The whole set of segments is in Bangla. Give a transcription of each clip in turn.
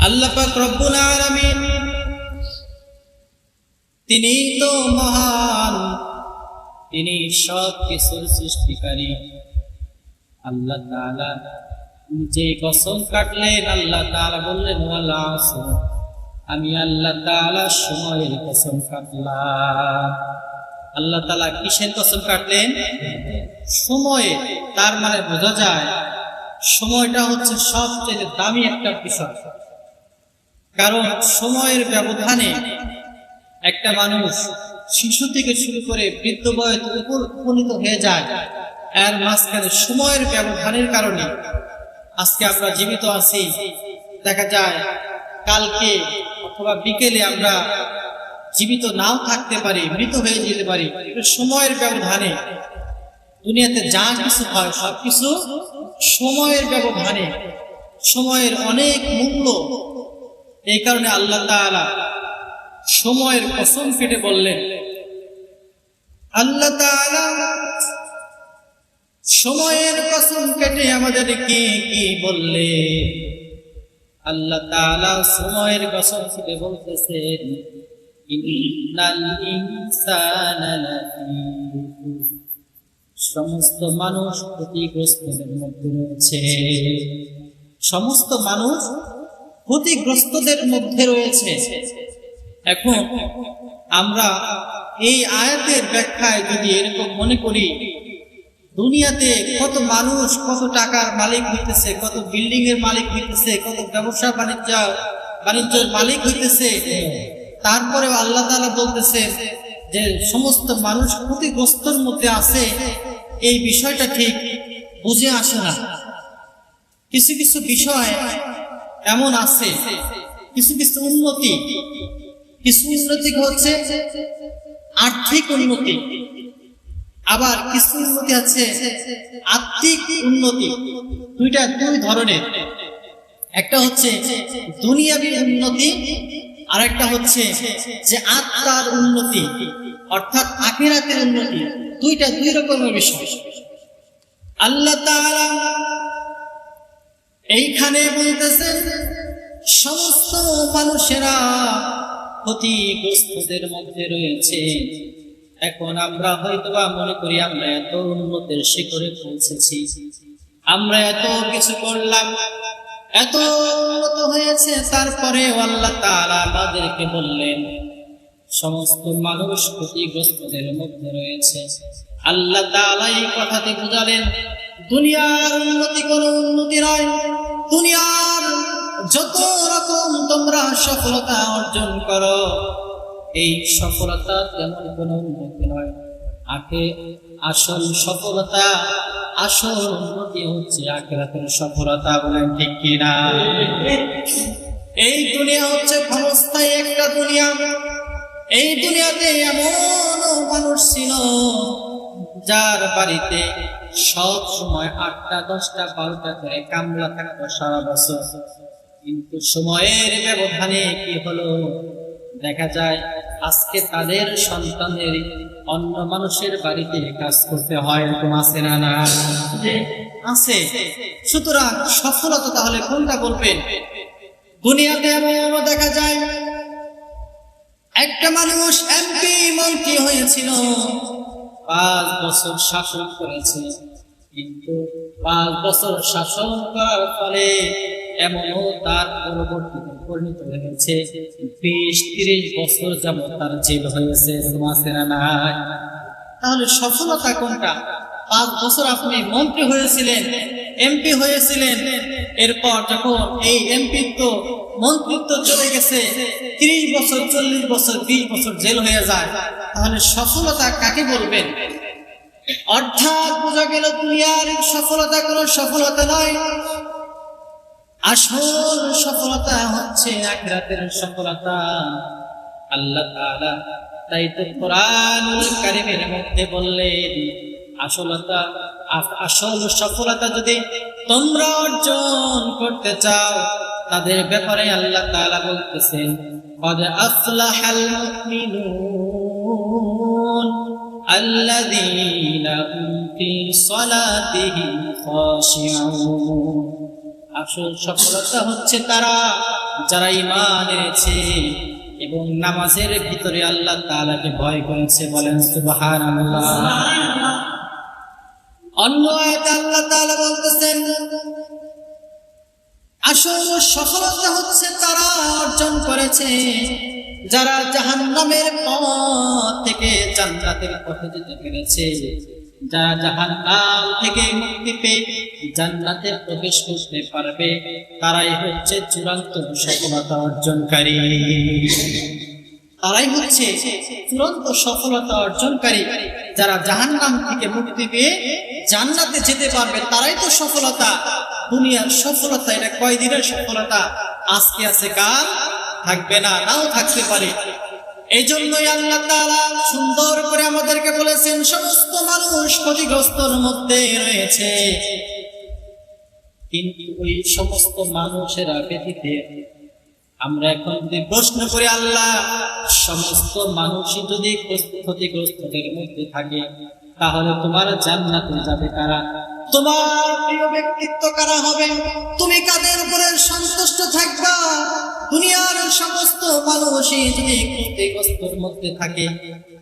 আল্লাহ পাক রব্বুল আলামিন তিনি তো মহান, তিনি সব কিছুর সৃষ্টিকারী। আল্লাহ তাআলা নিজে কসম কাটলেন, আল্লাহ তাআলা বললেন ওয়াল আসর, আমি আল্লাহ তাআলা সময়ের কসম কাটলাম। আল্লাহ তাআলা কিসের কসম কাটলেন? সময়ে। তার মানে বোঝা যায় সময়টা হচ্ছে সবচেয়ে দামি একটা বিষয়। কারণ সময়ের ব্যবধানে একটা মানুষ শিশু থেকে শুরু করে বৃদ্ধ বয়স উপনীত হয়ে যায়। এর মাঝখানে সময়ের ব্যবধানের কারণে আজকে আমরা জীবিত আছি। দেখা যায় কালকে অথবা বিকেলে আমরা জীবিত নাও থাকতে পারি, মৃত হয়ে যেতে পারি। সময়ের ব্যবধানে দুনিয়াতে যা কিছু হয় সবকিছু সময়ের ব্যবধানে। সময়ের অনেক মূল্য। এই কারণে আল্লাহ তাআলা সময়ের কসম কেটে বললেন, আল্লাহ তাআলা সময়ের কসম কেটে আমাদেরকে কি বললে? আল্লাহ তাআলা সময়ের কসম কেটে বলতেছেন, ইন্নাল ইনসানা লাফি খুসর, সমস্ত মানুষ ক্ষতিগ্রস্তদের মধ্যে রয়েছে। সমস্ত মানুষ ক্ষতিগ্রস্তদের মধ্যে রয়েছে। এখন আমরা এই আয়াতের ব্যাখ্যায় যদি এরকম মনে করি, দুনিয়াতে কত মানুষ কত টাকার মালিক হইতেছে, কত বিল্ডিং এর মালিক হইতেছে, কত ব্যবসা বাণিজ্যের মালিক হইতেছে, তারপরেও আল্লাহ তাআলা বলতেছে যে সমস্ত মানুষ ক্ষতিগ্রস্তর মধ্যে আছে। এই বিষয়টা ঠিক বুঝে আসে না। কিছু কিছু বিষয় এমন আছে, কিছু কিছু উন্নতি হচ্ছে আর্থিক উন্নতি, আবার কিছু উন্নতি আছে আত্মিক উন্নতি। দুই ধরনের। একটা হচ্ছে দুনিয়াবী উন্নতি, আর একটা হচ্ছে যে আত্মার উন্নতি, অর্থাৎ আখিরাতের উন্নতি। দুই রকমের বিষয়। আল্লাহ তাআলা এইখানে বলতেছেন সমস্ত মানুষেরা ক্ষতিগ্রস্তদের মধ্যে রয়েছে। এখন আমরা হয়তোবা মনে করি আমরা এত উন্নতির শিখরে পৌঁছেছি, আমরা এত কিছু করলাম, এত উন্নত হয়েছে, তারপরে আল্লাহ তাআলা আমাদেরকে বললেন সমস্ত মানুষ ক্ষতিগ্রস্তদের মধ্যে রয়েছে। আল্লাহ তাআলা এই কথাতে বুঝালেন দুনিয়ার উন্নতি কোনো উন্নতি নয়। দুনিয়ার যত রকম তোমরা সফলতা অর্জন করো, এই সফলতা তেমন কোনো উন্নতি নয়। আসল সফলতা, আসল উন্নতি হচ্ছে আখিরাতের সফলতা। বলেন ঠিক কিনা? এই দুনিয়া হচ্ছে ক্ষণস্থায়ী একটা দুনিয়া। এই দুনিয়াতে এমন মানুষ ছিল যার বাড়িতে সব সময় 8টা 10টা 12টা করে কামলা থাকতো সারা বছর। কিন্তু সময়ের ব্যবধানে কি হলো, দেখা যায় আজকে তাদের সন্তানের অন্য মানুষের বাড়িতে কাজ করতে হয়। এরকম আছে না? না আছে। সুতরাং সফলতা তাহলে কোনটা বলবেন? দুনিয়াতে এমন দেখা যায় একটা মানুষ এমপি মন্ত্রী হয়েছিল, 5 বছর শাসন করেছে, কিন্তু 5 বছর শাসন করার ফলে এমনও তার পরবর্তীতে পরিণত হয়েছে 20-30 বছর যাবত তার জেল হয়েছে। তাহলে সফলতা কোনটা? 5 বছর আপনি মন্ত্রী হয়েছিলেন, এমপি হয়েছিলেন, এরপর যখন এই এমপিত্ব মন্ত্রিত্ব চলে গেছে 30 বছর 40 বছর 20 বছর জেল হয়ে যায়, তাহলে সফলতা কাকে বলবেন? অর্থাৎ বোঝা গেল দুনিয়ার সফলতা কোনো সফলতা নয়। আসল সফলতা হচ্ছে আখিরাতের সফলতা। আল্লাহ তাআলা তাই তো কোরআনুল কারীমের মধ্যে বললেন আসল সফলতা যদি তোমরা অর্জন করতে চাও, তাদের ব্যাপারে আল্লাহ তাআলা বলতেছেন ক্বাদ আফলাহাল মুমিনুন আল্লাযীনা হুম ফি সালাতিহিম খাশিউন। আসল সফলতা হচ্ছে তারা যারা ঈমান এনেছে এবং নামাজের ভিতরে আল্লাহ তাআলাকে ভয় করেছে, বলেন সুবহানাল্লাহ। অন্য আয়াতে আল্লাহ তাআলা বলতেছেন, আসল সফলতা হচ্ছে তারা অর্জন করেছে যারা জাহান্নামের পথ থেকে জান্নাতের পথে যেতে পেরেছে, যারা জাহান্নাম থেকে মুক্তি পেয়ে জান্নাতে প্রবেশ করতে পারবে, তারাই হচ্ছে চূড়ান্ত সফলতা অর্জনকারী। তারাই হচ্ছে চূড়ান্ত সফলতা অর্জনকারী। যারা জাহান্নাম থেকে মুক্তি পেয়ে জান্নাতে যেতে পারবে তারাই তো সফলতা। দুনিয়ার সফলতা এটা কয়দিনের সফলতা, আজকে আছে কাল থাকবে না, নাও থাকতে পারে। এই জন্যই আল্লাহ তাআলা সুন্দর করে আমাদেরকে বলেছেন, সমস্ত মানুষ ক্ষতিগ্রস্তর মধ্যে রয়েছে, কিন্তু ওই সমস্ত মানুষেরা ব্যতীতে আমরা এখন যদি প্রশ্ন করি, আল্লাহ সমস্ত মানুষই যদি ক্ষতিগ্রস্তদের মধ্যে থাকে, তাহলে তোমার জান্নাতে যাবে কারা? তোমার প্রিয় ব্যক্তিত্ব কারা হবে? তুমি কাদের উপরে সন্তুষ্ট থাকবা? দুনিয়ার সমস্ত মানুষই যদি ক্ষতিগ্রস্তর মধ্যে থাকে,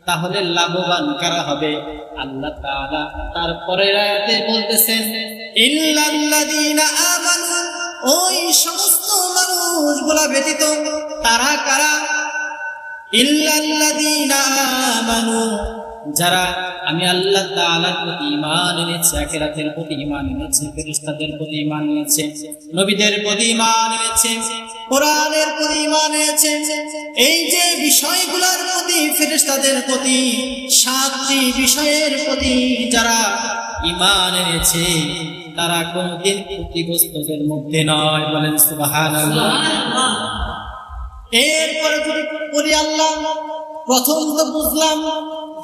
তাহলে লাভবান কারা হবে? আল্লাহ তাআলা তারপরের আয়াতে বলতেছেন, ইল্লাল্লাযীনা আমানু, ওই সমস্ত মানুষগুলা ব্যতীত। তারা কারা? ইল্লাল্লাযীনা আমানু, যারা আমি আল্লাহ তাআলার প্রতি ঈমান এনেছে, আখিরাতের প্রতি ঈমান এনেছে, ফেরেশতাদের প্রতি ঈমান এনেছে, নবীদের প্রতি ঈমান এনেছে, কোরআনের প্রতি ঈমান এনেছে। এই যে বিষয়গুলোর প্রতি, ফেরেশতাদের প্রতি, 7টি বিষয়ের প্রতি যারা ঈমান এনেছে, তারা কোনদিন ক্ষতিগ্রস্তদের মধ্যে নয়, বলেন সুবহানাল্লাহ। এরপরে যদি বলি, আল্লাহ প্রথম তো বুঝলাম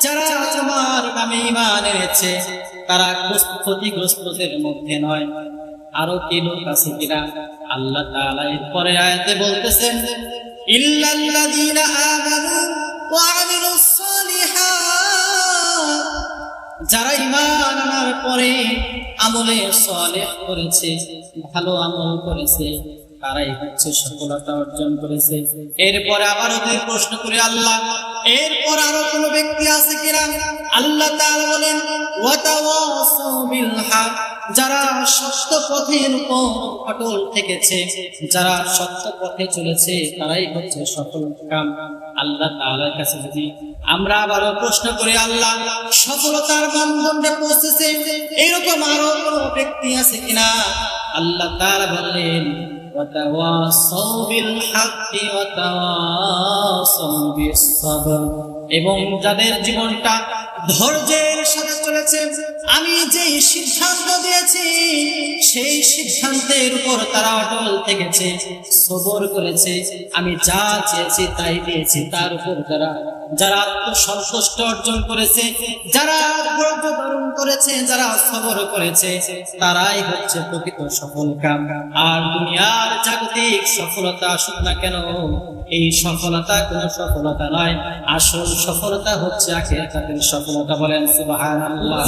যারা তোমার নামে ঈমান এনেছে তারা ক্ষতিগ্রস্তদের মধ্যে নয়। আরো কি লোক আছে কিনা? আল্লাহ তাআলা এরপরে আয়াতে বলতেছেন, ইল্লাল্লাযীনা আমানু ওয়া আমিলুস সালিহাত, যারা ঈমান আনার পরে আমলে সালেহ করেছে, ভালো আমল করেছে, তারাই হচ্ছে সফলতা অর্জন করেছে। এরপরে আবার ওদের প্রশ্ন করে, আল্লাহ এরপর আরো কোন ব্যক্তি আছে কিনা? আল্লাহ তাআলা বলেন, ওয়াতাওয়াসাউ বিল হক, যারা সত্য পথের উপর অটল থেকেছে, যারা সত্য পথে চলেছে, তারাই হচ্ছে সফল কাম। আল্লাহ তাআলার কাছে যদি আমরা আবারও প্রশ্ন করি, আল্লাহ সফলতার মানদণ্ডে পৌঁছেছে এরকম আরো কোন ব্যক্তি আছে কিনা? আল্লাহ তাআলা বললেন, ওয়াতাওয়াসাউ বিল হাক্কি ওয়াতাওয়াসাউ বিস সাবর, এবং যাদের জীবনটা ধৈর্যের সাথে চলেছে, আমি যে সিদ্ধান্ত দিয়েছি সেই সিদ্ধান্তের উপর তারা অটল থেকেছে, সবর করেছে, আমি যা চেয়েছি তাই দিয়েছি, তার উপর যারা আত্মসন্তুষ্ট অর্জন করেছে, যারা ধৈর্য ধারণ করেছে, যারা সবর করেছে, তারাই হচ্ছে প্রকৃত সফল কাম। আর দুনিয়ার জাগতিক সফলতা আসুক না কেন, এই সফলতা কোনো সফলতা নয়, আসল সফলতা হচ্ছে আখিরাতের সফলতা, বলেন সুবহানাল্লাহ।